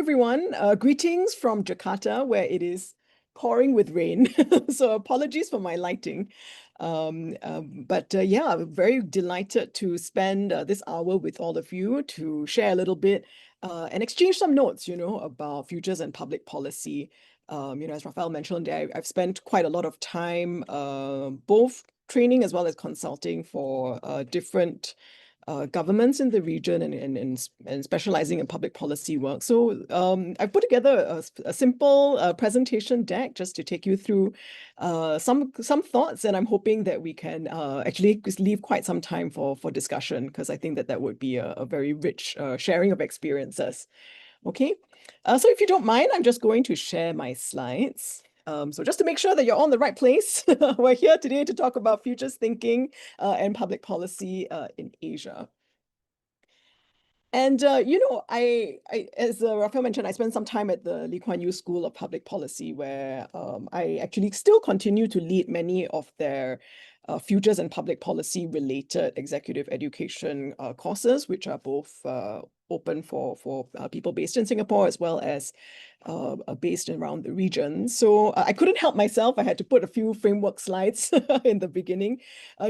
Everyone. Greetings from Jakarta, where it is pouring with rain. So apologies for my lighting. But yeah, I'm very delighted to spend this hour with all of you to share a little bit and exchange some notes, about futures and public policy. As Rafael mentioned, I've spent quite a lot of time both training as well as consulting for different governments in the region and specializing in public policy work. So I put together a simple presentation deck just to take you through some thoughts, and I'm hoping that we can actually leave quite some time for discussion, because I think that would be a very rich sharing of experiences. Okay, so if you don't mind, I'm just going to share my slides. So just to make sure that you're on the right place, we're here today to talk about futures thinking and public policy in Asia. And as Rafael mentioned, I spent some time at the Lee Kuan Yew School of Public Policy, where I actually still continue to lead many of their futures and public policy related executive education courses, which are both open for people based in Singapore as well as based around the region. So I couldn't help myself. I had to put a few framework slides in the beginning,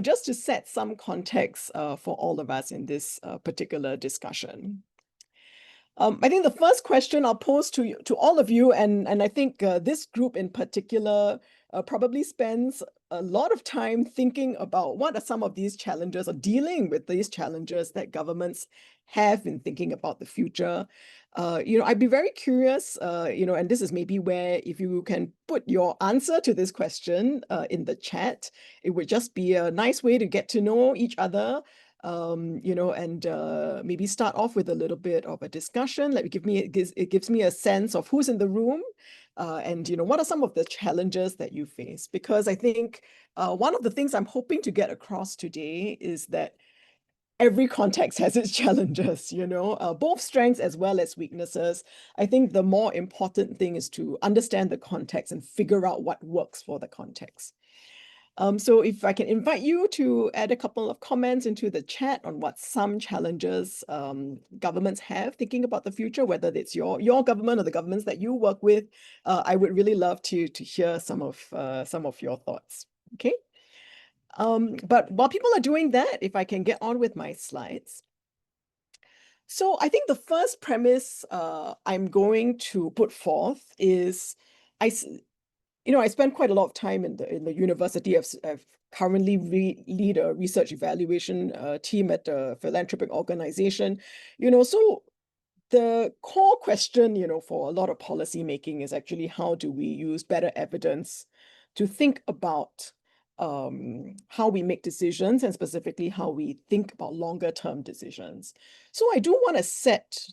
just to set some context for all of us in this particular discussion. I think the first question I'll pose to all of you, and I think this group in particular probably spends a lot of time thinking about what are some of these challenges or dealing with these challenges that governments have in thinking about the future. I'd be very curious, and this is maybe where if you can put your answer to this question in the chat, it would just be a nice way to get to know each other. And maybe start off with a little bit of a discussion. Like it gives me a sense of who's in the room, and what are some of the challenges that you face? Because I think one of the things I'm hoping to get across today is that every context has its challenges, both strengths as well as weaknesses. I think the more important thing is to understand the context and figure out what works for the context. So if I can invite you to add a couple of comments into the chat on what some challenges governments have thinking about the future, whether it's your government or the governments that you work with, I would really love to hear some of your thoughts. Okay. But while people are doing that, if I can get on with my slides. So I think the first premise I'm going to put forth is I spend quite a lot of time in the university. I've currently lead a research evaluation team at a philanthropic organization. So the core question, for a lot of policy making is actually how do we use better evidence to think about how we make decisions, and specifically how we think about longer term decisions. So I do want to set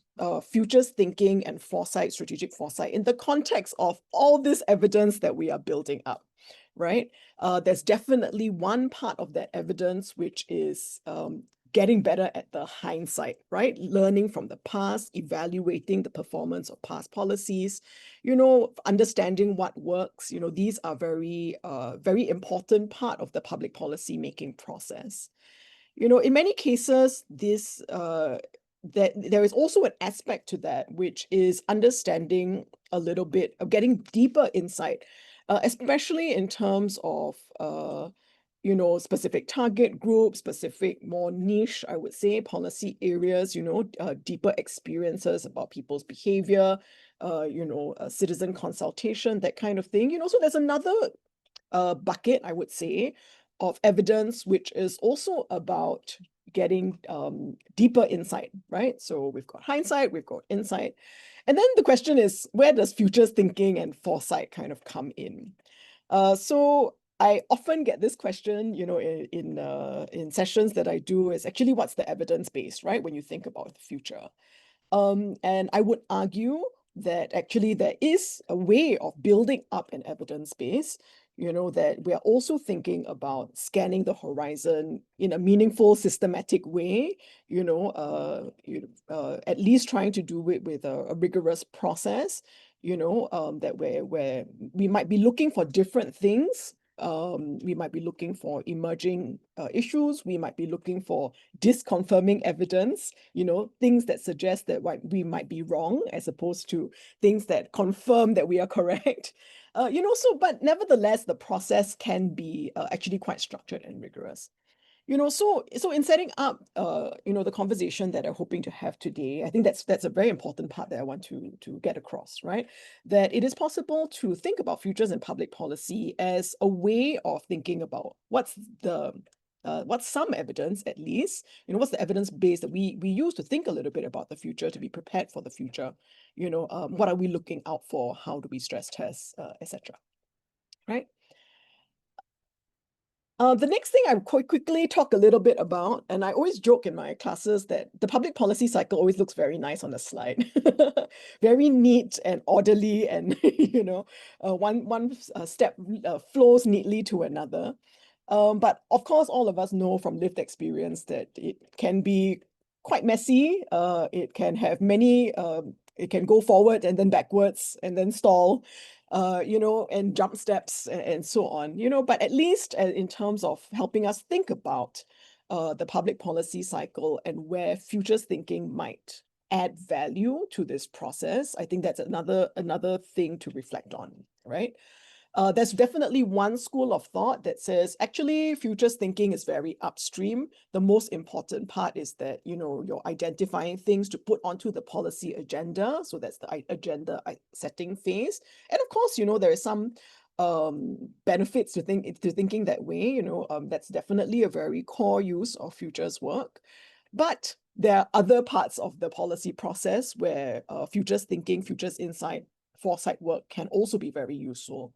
futures thinking and foresight, strategic foresight, in the context of all this evidence that we are building up, right? There's definitely one part of that evidence which is getting better at the hindsight, right? Learning from the past, evaluating the performance of past policies, understanding what works. These are very important part of the public policy making process. In many cases, that there is also an aspect to that, which is understanding a little bit of getting deeper insight, especially in terms of specific target groups, specific more niche, I would say, policy areas, deeper experiences about people's behavior, citizen consultation, that kind of thing. So there's another bucket, I would say, of evidence, which is also about getting deeper insight, right? So we've got hindsight, we've got insight. And then the question is, where does futures thinking and foresight kind of come in? So I often get this question, in sessions that I do, is actually what's the evidence base, right? When you think about the future. And I would argue that actually there is a way of building up an evidence base, that we are also thinking about scanning the horizon in a meaningful, systematic way, at least trying to do it with a rigorous process, that where we might be looking for different things We might be looking for emerging issues. We might be looking for disconfirming evidence, things that suggest that we might be wrong as opposed to things that confirm that we are correct. But nevertheless, the process can be actually quite structured and rigorous. So in setting up, the conversation that I'm hoping to have today, I think that's a very important part that I want to get across, right? That it is possible to think about futures in public policy as a way of thinking about what's some evidence, at least, what's the evidence base that we use to think a little bit about the future, to be prepared for the future. What are we looking out for? How do we stress test, etc. Right? The next thing I quite quickly talk a little bit about, and I always joke in my classes that the public policy cycle always looks very nice on the slide, very neat and orderly, and one step flows neatly to another. But of course, all of us know from lived experience that it can be quite messy. It can have many. It can go forward and then backwards and then stall, and jump steps and so on, but at least in terms of helping us think about the public policy cycle and where futures thinking might add value to this process, I think that's another thing to reflect on, right? There's definitely one school of thought that says actually futures thinking is very upstream. The most important part is that, you're identifying things to put onto the policy agenda. So that's the agenda setting phase. And of course, there is some benefits to thinking that way. That's definitely a very core use of futures work. But there are other parts of the policy process where futures thinking, futures insight, foresight work can also be very useful.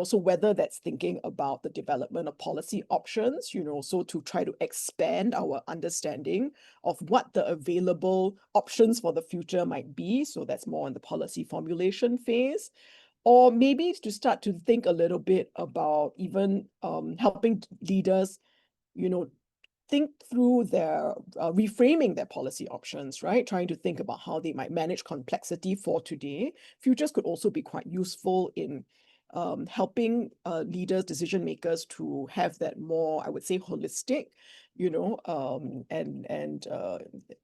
So whether that's thinking about the development of policy options, so to try to expand our understanding of what the available options for the future might be. So that's more in the policy formulation phase. Or maybe to start to think a little bit about even helping leaders, think through their reframing their policy options, right? Trying to think about how they might manage complexity for today. Futures could also be quite useful in helping leaders, decision makers to have that more, I would say, holistic, and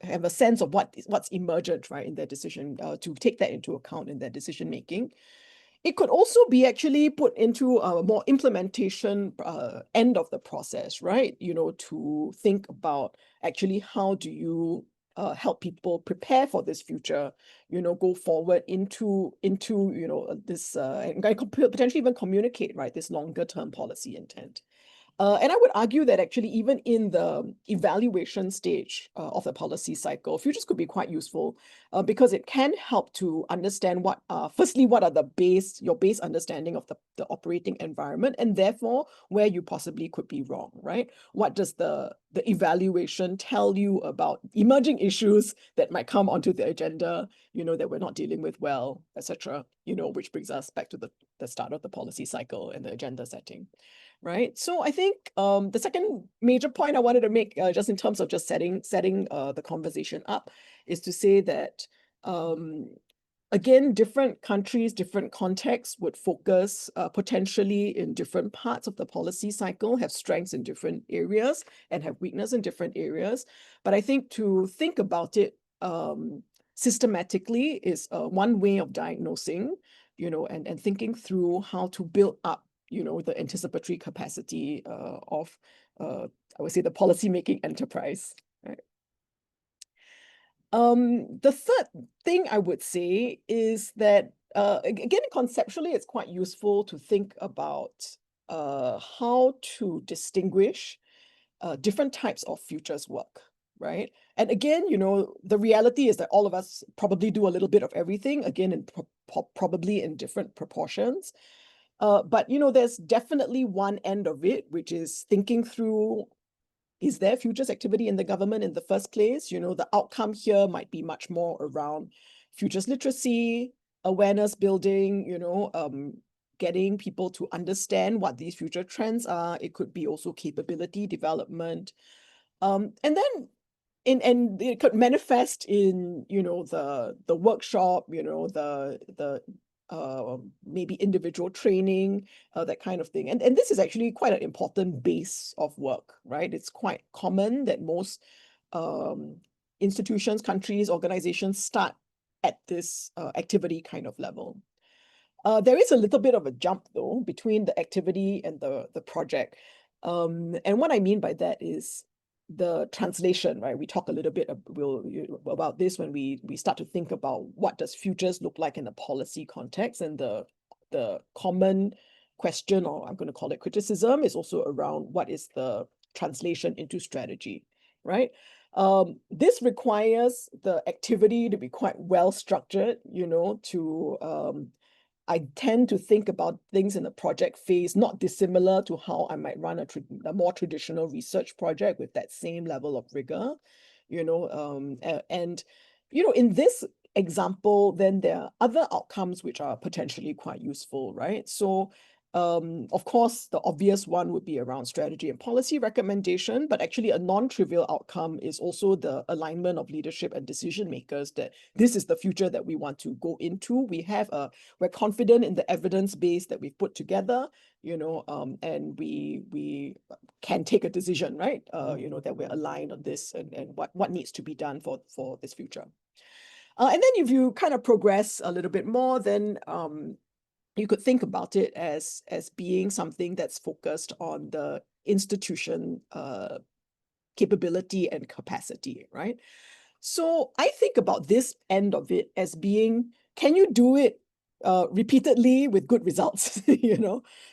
have a sense of what's emergent, right, in their decision, to take that into account in their decision making. It could also be actually put into a more implementation end of the process, right? To think about actually how do you help people prepare for this future, go forward into this, and potentially even communicate, right, this longer term policy intent. And I would argue that actually even in the evaluation stage of the policy cycle, futures could be quite useful because it can help to understand firstly, what are your base understanding of the operating environment, and therefore where you possibly could be wrong, right? What does the evaluation tell you about emerging issues that might come onto the agenda, that we're not dealing with well, etc., which brings us back to the start of the policy cycle and the agenda setting. Right. So I think the second major point I wanted to make, just in terms of just setting the conversation up, is to say that again, different countries, different contexts would focus potentially in different parts of the policy cycle, have strengths in different areas and have weakness in different areas. But I think to think about it systematically is one way of diagnosing, and thinking through how to build up the anticipatory capacity of, I would say, the policymaking enterprise. Right? The third thing I would say is that, again, conceptually, it's quite useful to think about how to distinguish different types of futures work, right? And again, the reality is that all of us probably do a little bit of everything, again, probably in different proportions. But there's definitely one end of it, which is thinking through, is there futures activity in the government in the first place? The outcome here might be much more around futures literacy, awareness building, getting people to understand what these future trends are. It could be also capability development. And then and it could manifest in, the workshop, the maybe individual training, that kind of thing. And this is actually quite an important base of work, right? It's quite common that most institutions, countries, organizations start at this activity kind of level. There is a little bit of a jump, though, between the activity and the project. And what I mean by that is the translation, right? We talk a little bit about this when we start to think about what does futures look like in a policy context, and the common question, or I'm going to call it criticism, is also around what is the translation into strategy, right? This requires the activity to be quite well structured, to I tend to think about things in the project phase, not dissimilar to how I might run a more traditional research project with that same level of rigor, and in this example, then there are other outcomes which are potentially quite useful, right? So, of course, the obvious one would be around strategy and policy recommendation, but actually a non-trivial outcome is also the alignment of leadership and decision makers that this is the future that we want to go into. We're confident in the evidence base that we've put together, and we can take a decision, right? That we're aligned on this and what needs to be done for this future. And then if you kind of progress a little bit more, then you could think about it as being something that's focused on the institution capability and capacity, right? So I think about this end of it as being, can you do it repeatedly with good results?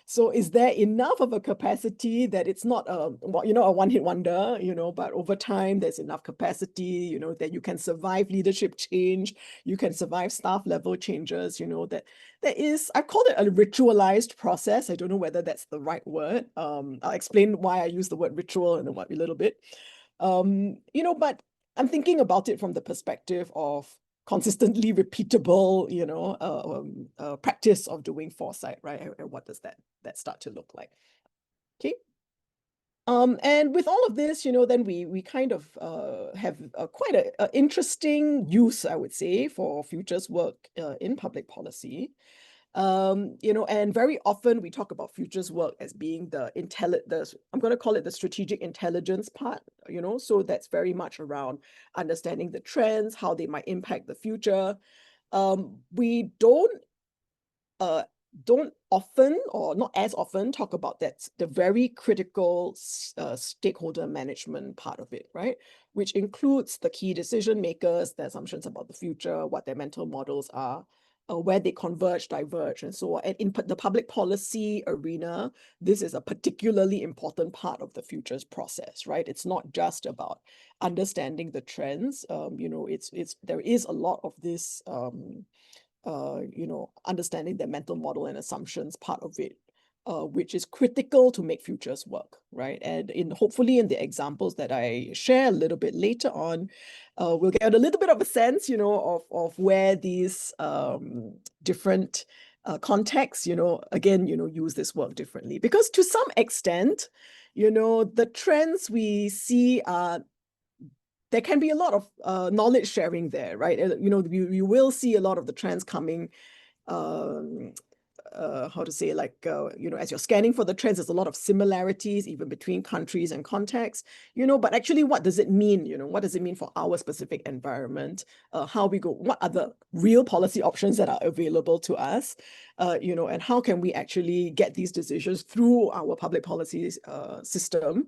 So is there enough of a capacity that it's not a one-hit wonder, but over time there's enough capacity, that you can survive leadership change, you can survive staff level changes, that there is, I call it a ritualized process. I don't know whether that's the right word. I'll explain why I use the word ritual in a little bit. But I'm thinking about it from the perspective of consistently repeatable, practice of doing foresight, right? And what does that start to look like? Okay. And with all of this, then we kind of have quite a interesting use, I would say, for futures work in public policy. And very often we talk about futures work as being I'm going to call it the strategic intelligence part, so that's very much around understanding the trends, how they might impact the future. We don't often, or not as often, talk about that, the very critical stakeholder management part of it, right? Which includes the key decision makers, the assumptions about the future, what their mental models are, where they converge, diverge, and so on. And in the public policy arena, this is a particularly important part of the futures process, right? It's not just about understanding the trends. There is a lot of this understanding the mental model and assumptions part of it, which is critical to make futures work, right? And hopefully in the examples that I share a little bit later on, we'll get a little bit of a sense, of where these different contexts, again, use this work differently. Because to some extent, the trends we see are, there can be a lot of knowledge sharing there, right? You will see a lot of the trends coming, how to say, as you're scanning for the trends, there's a lot of similarities even between countries and contexts, but actually what does it mean? What does it mean for our specific environment? How we go, what are the real policy options that are available to us? And how can we actually get these decisions through our public policy system?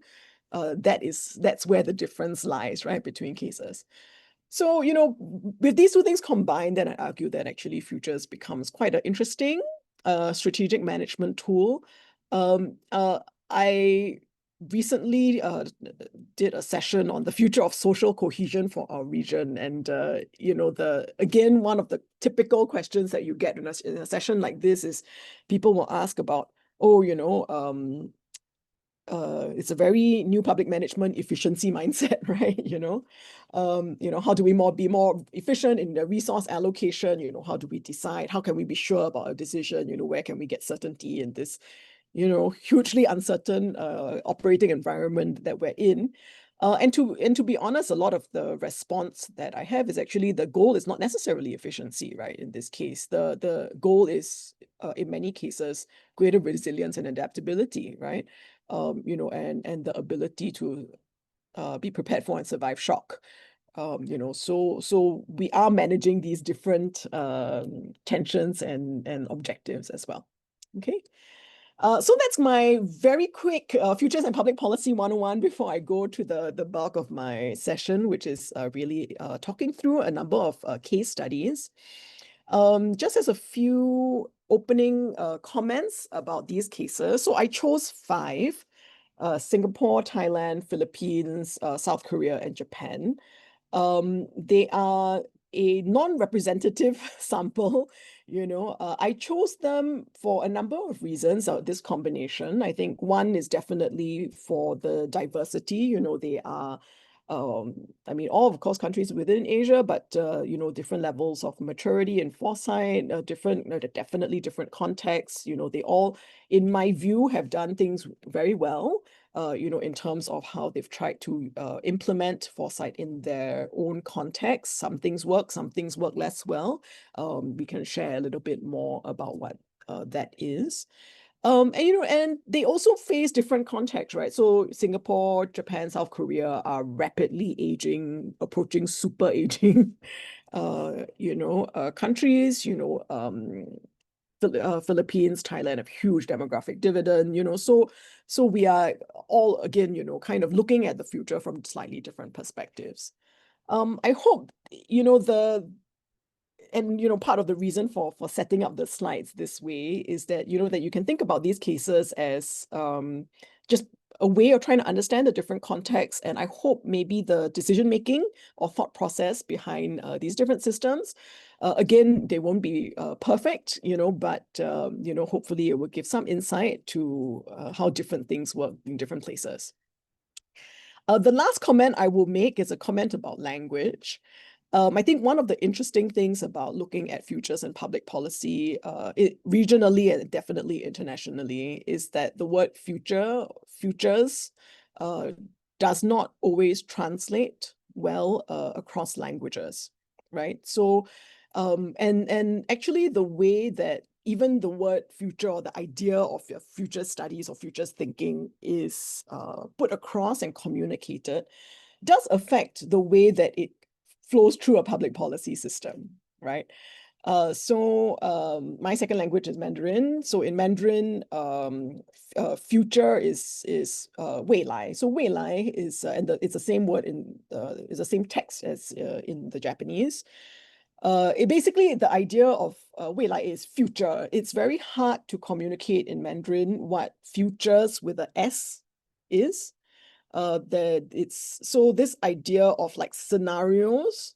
That's where the difference lies, right, between cases. So, with these two things combined, then I argue that actually futures becomes quite an interesting strategic management tool. I recently did a session on the future of social cohesion for our region. And, again, one of the typical questions that you get in a session like this is people will ask about, it's a very new public management efficiency mindset, right? How do we be more efficient in the resource allocation? How do we decide? How can we be sure about a decision? Where can we get certainty in this, hugely uncertain operating environment that we're in? And to be honest, a lot of the response that I have is actually the goal is not necessarily efficiency, right? In this case, the goal is in many cases greater resilience and adaptability, right? And the ability to be prepared for and survive shock. So we are managing these different tensions and objectives as well. Okay. So that's my very quick Futures and Public Policy 101 before I go to the bulk of my session, which is really talking through a number of case studies. Just as a few opening comments about these cases. So I chose 5, Singapore, Thailand, Philippines, South Korea, and Japan. They are a non-representative sample. I chose them for a number of reasons, this combination. I think one is definitely for the diversity. They are, all, of course, countries within Asia, but, different levels of maturity and foresight, definitely different contexts. They all, in my view, have done things very well. In terms of how they've tried to implement foresight in their own context. Some things work less well. We can share a little bit more about what that is. And they also face different contexts, right? So Singapore, Japan, South Korea are rapidly aging, approaching super aging, countries, Philippines, Thailand have huge demographic dividend, so we are all, again, kind of looking at the future from slightly different perspectives. I hope, part of the reason for setting up the slides this way is that, that you can think about these cases as just a way of trying to understand the different contexts. And I hope maybe the decision-making or thought process behind these different systems, again, they won't be perfect, but, hopefully it will give some insight to how different things work in different places. The last comment I will make is a comment about language. I think one of the interesting things about looking at futures and public policy, regionally and definitely internationally, is that the word futures, does not always translate well across languages, right? So, and actually the way that even the word future or the idea of your future studies or futures thinking is put across and communicated does affect the way that it flows through a public policy system, right? My second language is Mandarin. So in Mandarin, future is未来. So 未来 is it's the same word is the same text as in the Japanese. It basically, the idea of 未来 is future. It's very hard to communicate in Mandarin what futures with a S is. So this idea of like scenarios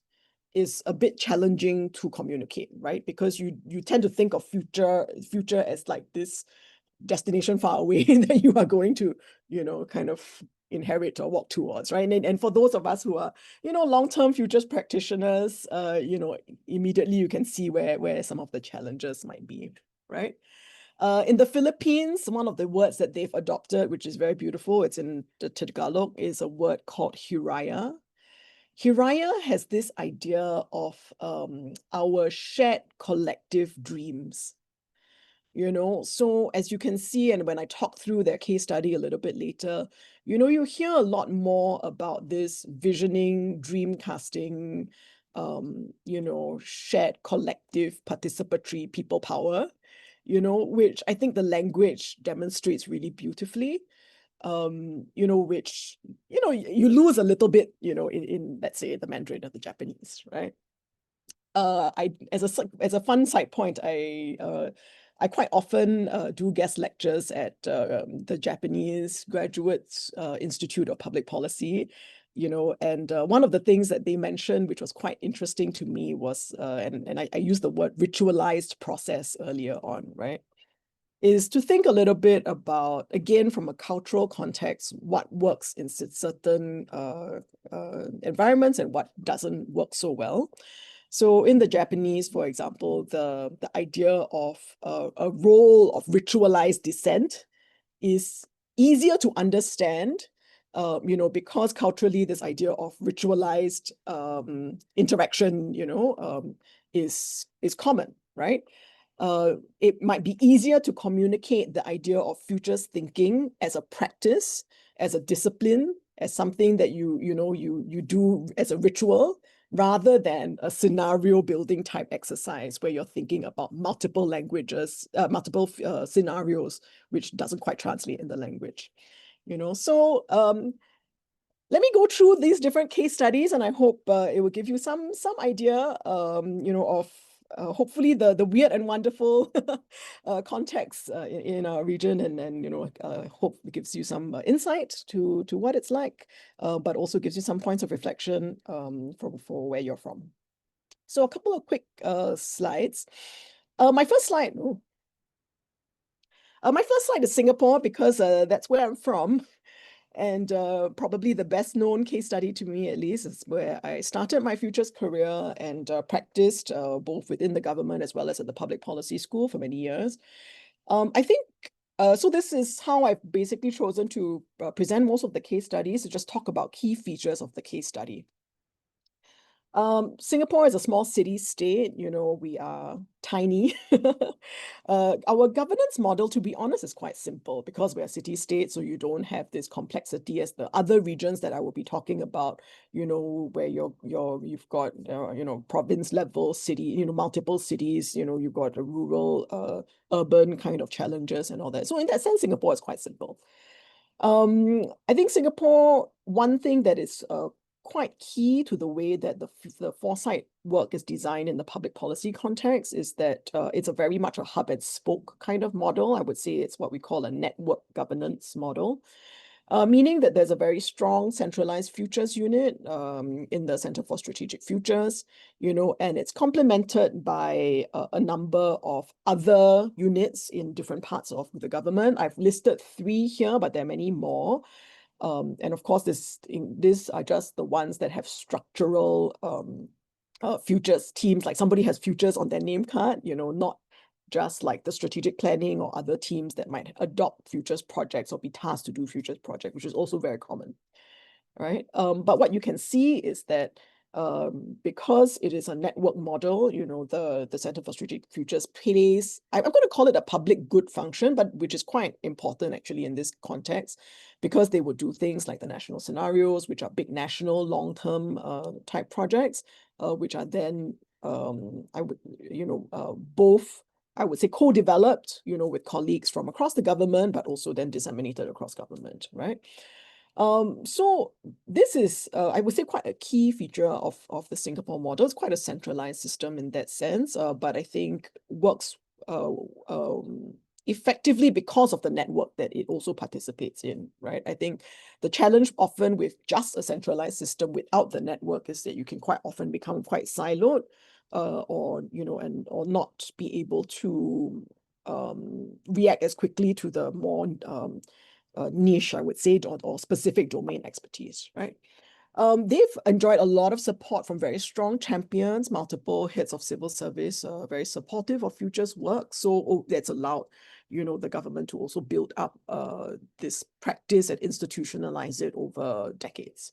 is a bit challenging to communicate, right? Because you tend to think of future as like this destination far away that you are going to, kind of inherit or walk towards, right? And for those of us who are, long-term futures practitioners, immediately you can see where some of the challenges might be, right? In the Philippines, one of the words that they've adopted, which is very beautiful, it's in the Tagalog, is a word called hiraya. Hiraya has this idea of our shared collective dreams. So as you can see, and when I talk through their case study a little bit later, you hear a lot more about this visioning, dream casting, shared collective participatory people power, which I think the language demonstrates really beautifully, which, you lose a little bit, in let's say the Mandarin or the Japanese, right? As a fun side point, I quite often do guest lectures at the Japanese Graduates Institute of Public Policy, and one of the things that they mentioned, which was quite interesting to me, was, and I used the word ritualized process earlier on, right? Is to think a little bit about, again, from a cultural context, what works in certain environments and what doesn't work so well. So in the Japanese, for example, the idea of a role of ritualized dissent is easier to understand because culturally this idea of ritualized interaction, is common, right? It might be easier to communicate the idea of futures thinking as a practice, as a discipline, as something that you do as a ritual, rather than a scenario building type exercise where you're thinking about multiple languages, multiple scenarios, which doesn't quite translate in the language. So let me go through these different case studies, and I hope it will give you some idea, of hopefully the weird and wonderful context in our region, and hope it gives you some insight to what it's like, but also gives you some points of reflection for where you're from. So a couple of quick slides. My first slide. My first slide is Singapore because that's where I'm from. And probably the best known case study to me, at least, is where I started my futures career and practiced both within the government as well as at the public policy school for many years. I think, so this is how I've basically chosen to present most of the case studies, to just talk about key features of the case study. Singapore is a small city state, we are tiny. Our governance model, to be honest, is quite simple because we're a city state, so you don't have this complexity as the other regions that I will be talking about, where you've got, province level city, multiple cities, you've got a rural, urban kind of challenges and all that. So in that sense, Singapore is quite simple. I think Singapore, one thing that is quite key to the way that the foresight work is designed in the public policy context is that it's a very much a hub and spoke kind of model. I would say it's what we call a network governance model, meaning that there's a very strong centralized futures unit in the Center for Strategic Futures, and it's complemented by a number of other units in different parts of the government. I've listed 3 here, but there are many more. And of course, these are just the ones that have structural futures teams, like somebody has futures on their name card, not just like the strategic planning or other teams that might adopt futures projects or be tasked to do futures project, which is also very common, right? But what you can see is that because it is a network model, the Center for Strategic Futures plays, I'm going to call it a public good function, but which is quite important actually in this context, because they would do things like the national scenarios, which are big national long-term type projects, which are then both, I would say, co-developed, with colleagues from across the government, but also then disseminated across government, right? So this is, I would say, quite a key feature of the Singapore model. It's quite a centralized system in that sense, but I think works effectively because of the network that it also participates in, right? I think the challenge often with just a centralized system without the network is that you can quite often become quite siloed, or not be able to react as quickly to the more niche, I would say, or specific domain expertise, right? They've enjoyed a lot of support from very strong champions, multiple heads of civil service, very supportive of futures work. So that's allowed, the government to also build up this practice and institutionalize it over decades.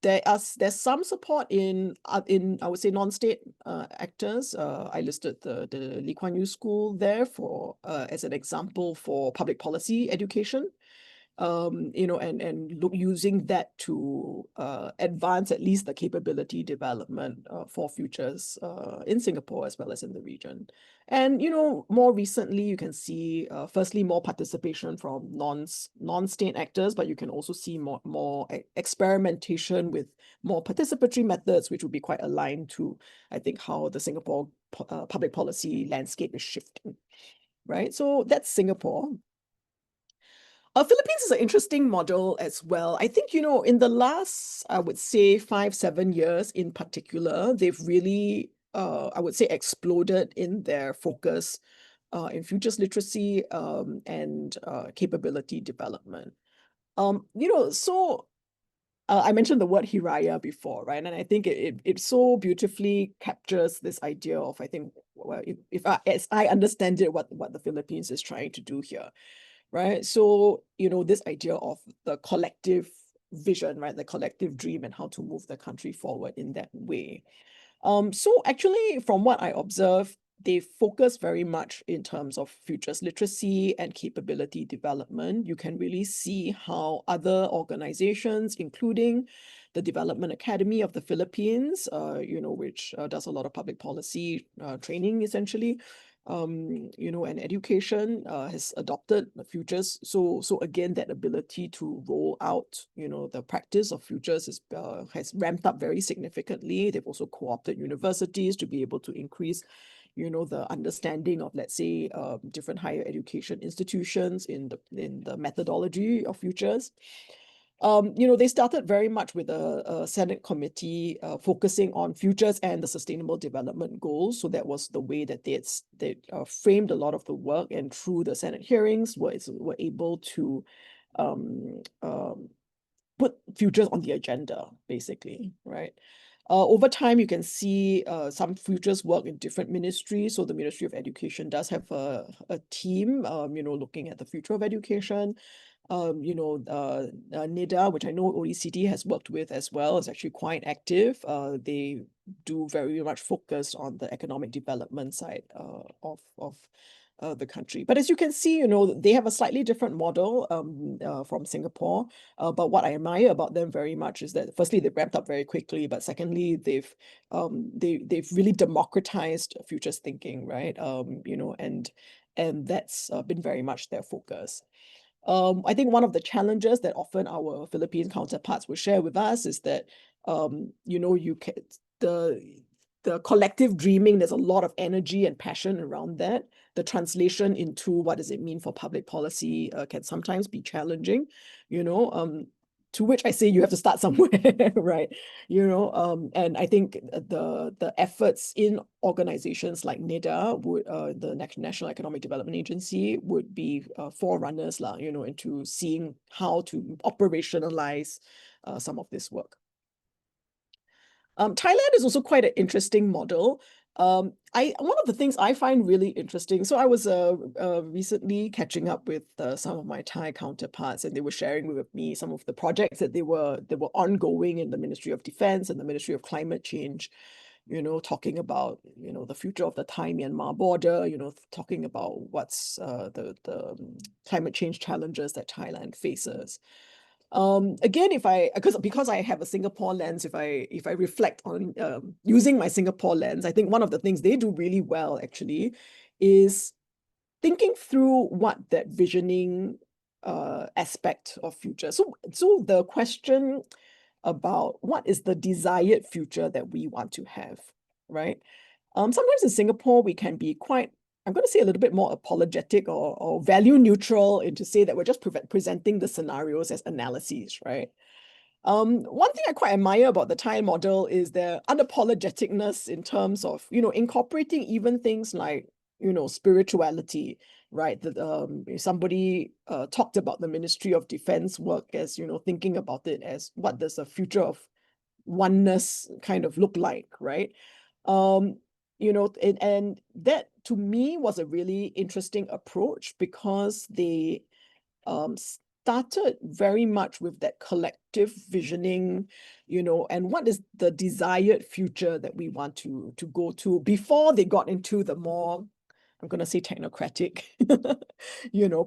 There's some support in I would say non-state actors. I listed the Lee Kuan Yew School there for as an example for public policy education. And using that to advance at least the capability development for futures in Singapore as well as in the region. And, more recently, you can see, firstly, more participation from non-state actors, but you can also see more experimentation with more participatory methods, which would be quite aligned to, I think, how the Singapore public policy landscape is shifting, right? So that's Singapore. Philippines is an interesting model as well. I think, in the last, I would say 5-7 years in particular, they've really, I would say, exploded in their focus in futures literacy and capability development. So I mentioned the word Hiraya before, right? And I think it so beautifully captures this idea of, I think, well, as I understand it, what the Philippines is trying to do here. right? So, this idea of the collective vision, right? The collective dream and how to move the country forward in that way. So actually, from what I observe, they focus very much in terms of futures literacy and capability development. You can really see how other organizations, including the Development Academy of the Philippines, which does a lot of public policy training essentially, and education has adopted the futures. So again, that ability to roll out, the practice of futures has ramped up very significantly. They've also co-opted universities to be able to increase, the understanding of, let's say, different higher education institutions in the methodology of futures. They started very much with a Senate committee focusing on futures and the sustainable development goals. So that was the way that they framed a lot of the work, and through the Senate hearings were able to put futures on the agenda, basically, right? Over time, you can see some futures work in different ministries. So the Ministry of Education does have a team, looking at the future of education. NIDA, which I know OECD has worked with as well, is actually quite active. They do very much focus on the economic development side of the country. But as you can see, they have a slightly different model from Singapore. But what I admire about them very much is that firstly, they've ramped up very quickly, but secondly, they've really democratized futures thinking, right? And that's been very much their focus. I think one of the challenges that often our Philippine counterparts will share with us is that, you can the collective dreaming, there's a lot of energy and passion around that. The translation into what does it mean for public policy can sometimes be challenging, to which I say you have to start somewhere, right? And I think the efforts in organizations like NIDA would the National Economic Development Agency would be forerunners, into seeing how to operationalize some of this work. Thailand is also quite an interesting model. One of the things I find really interesting, so I was recently catching up with some of my Thai counterparts, and they were sharing with me some of the projects that they were ongoing in the Ministry of Defense and the Ministry of Climate Change, talking about, the future of the Thai-Myanmar border, talking about what's the climate change challenges that Thailand faces. Again, because I have a Singapore lens, if I reflect on using my Singapore lens, I think one of the things they do really well actually is thinking through what that visioning aspect of future. So the question about what is the desired future that we want to have, right? Sometimes in Singapore, we can be quite, I'm going to say, a little bit more apologetic or value neutral, and to say that we're just presenting the scenarios as analyses, right? One thing I quite admire about the Thai model is their unapologeticness in terms of, incorporating even things like, spirituality, right? That somebody talked about the Ministry of Defense work as, thinking about it as what does the future of oneness kind of look like, right? And that to me was a really interesting approach, because they started very much with that collective visioning, and what is the desired future that we want to go to, before they got into the more, I'm going to say, technocratic,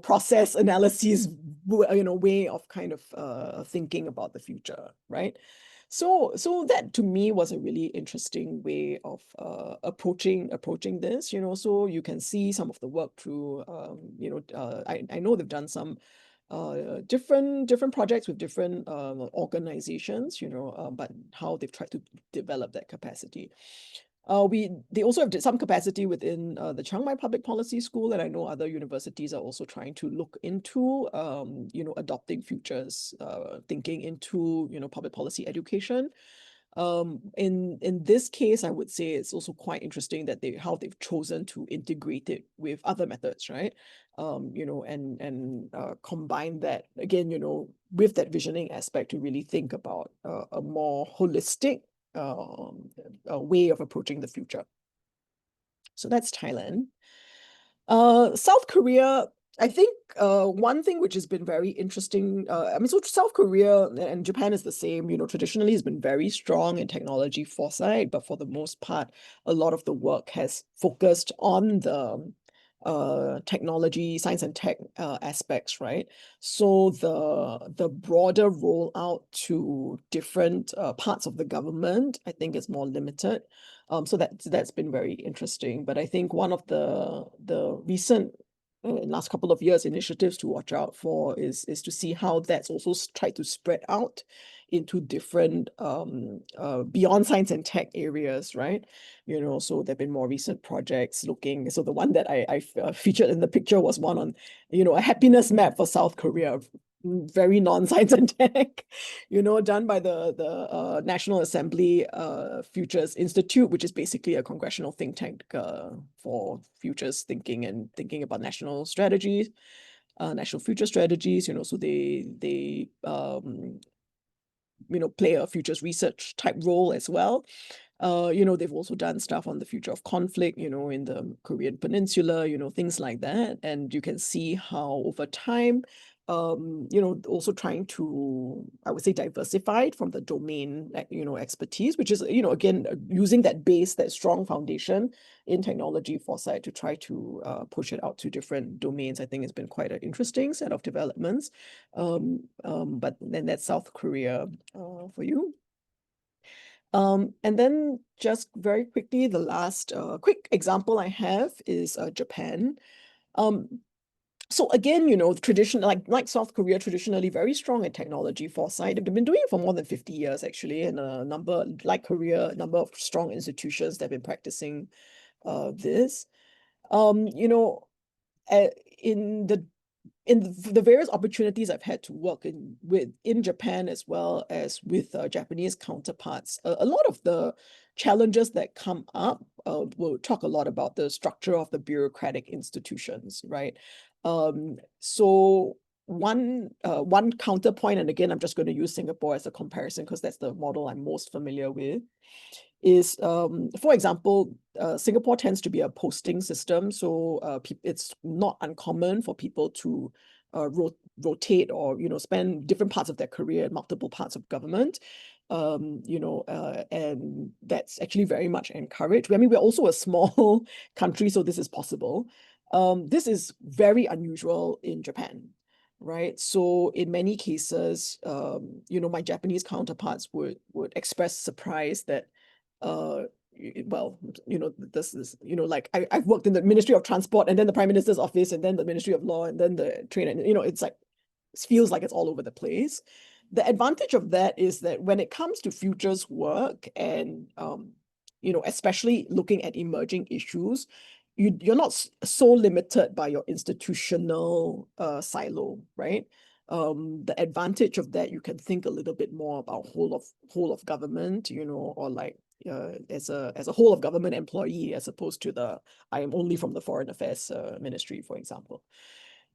process analysis, way of kind of thinking about the future, right? So that to me was a really interesting way of approaching this, so you can see some of the work through, I know they've done some different projects with different organizations, but how they've tried to develop that capacity. They also have some capacity within the Chiang Mai Public Policy School, and I know other universities are also trying to look into, adopting futures thinking into, public policy education. In this case, I would say it's also quite interesting that how they've chosen to integrate it with other methods, right? And combine that again, with that visioning aspect to really think about a more holistic a way of approaching the future. So that's Thailand. South Korea, I think one thing which has been very interesting, I mean, so South Korea and Japan is the same, traditionally has been very strong in technology foresight, but for the most part, a lot of the work has focused on the technology, science and tech aspects, right? So the broader rollout to different parts of the government, I think is more limited. So that's been very interesting. But I think one of the recent last couple of years initiatives to watch out for is to see how that's also tried to spread out into different beyond science and tech areas, right? So there've been more recent projects looking. So the one that I featured in the picture was one on, a happiness map for South Korea, very non-science and tech, done by the National Assembly Futures Institute, which is basically a congressional think tank for futures thinking and thinking about national strategies, national future strategies. So they play a futures research type role as well. They've also done stuff on the future of conflict, in the Korean Peninsula, things like that. And you can see how over time, also trying to, I would say, diversify from the domain, expertise, which is, again, using that base, that strong foundation in technology foresight to try to push it out to different domains. I think it's been quite an interesting set of developments. But then that's South Korea for you. And then just very quickly, the last quick example I have is Japan. So again, tradition like South Korea, traditionally very strong in technology foresight. They've been doing it for more than 50 years, actually, and a number, like Korea, a number of strong institutions that have been practicing this. In the various opportunities I've had to work in Japan as well as with Japanese counterparts, a lot of the challenges that come up, we'll talk a lot about the structure of the bureaucratic institutions, right? So one counterpoint, and again, I'm just going to use Singapore as a comparison because that's the model I'm most familiar with, is, for example, Singapore tends to be a posting system. So it's not uncommon for people to rotate or, spend different parts of their career in multiple parts of government. And that's actually very much encouraged. I mean, we're also a small country, so this is possible. This is very unusual in Japan, right? So in many cases, my Japanese counterparts would express surprise that well, this is, like I've worked in the Ministry of Transport and then the Prime Minister's office and then the Ministry of Law and then the train, and it's like, it feels like it's all over the place. The advantage of that is that when it comes to futures work and, especially looking at emerging issues, you're not so limited by your institutional silo, right? The advantage of that, you can think a little bit more about whole of government, or like as a whole of government employee, as opposed to I am only from the Foreign Affairs Ministry, for example.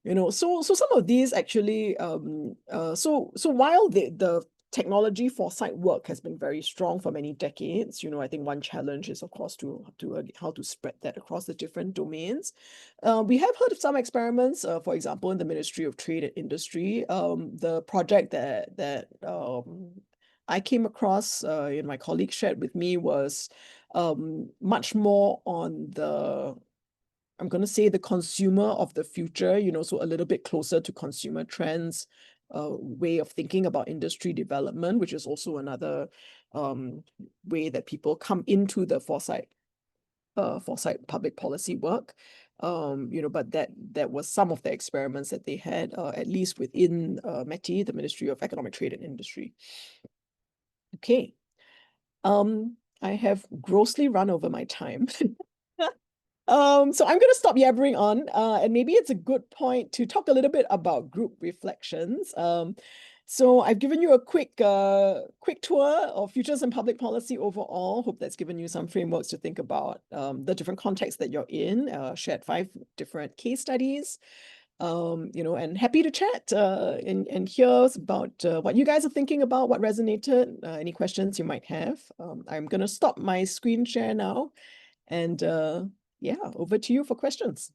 So some of these actually, so while the technology foresight work has been very strong for many decades, I think one challenge is, of course, to how to spread that across the different domains. We have heard of some experiments, for example, in the Ministry of Trade and Industry. The project that I came across, my colleague shared with me, was much more on I'm going to say the consumer of the future, so a little bit closer to consumer trends, way of thinking about industry development, which is also another way that people come into the foresight public policy work. But that was some of the experiments that they had, at least within METI, the Ministry of Economic Trade and Industry. Okay. I have grossly run over my time. So I'm going to stop yabbering on, and maybe it's a good point to talk a little bit about group reflections. So I've given you a quick tour of futures and public policy overall. Hope that's given you some frameworks to think about the different contexts that you're in. Shared 5 different case studies. And happy to chat and hear about what you guys are thinking about, what resonated, any questions you might have. I'm going to stop my screen share now, and yeah, over to you for questions.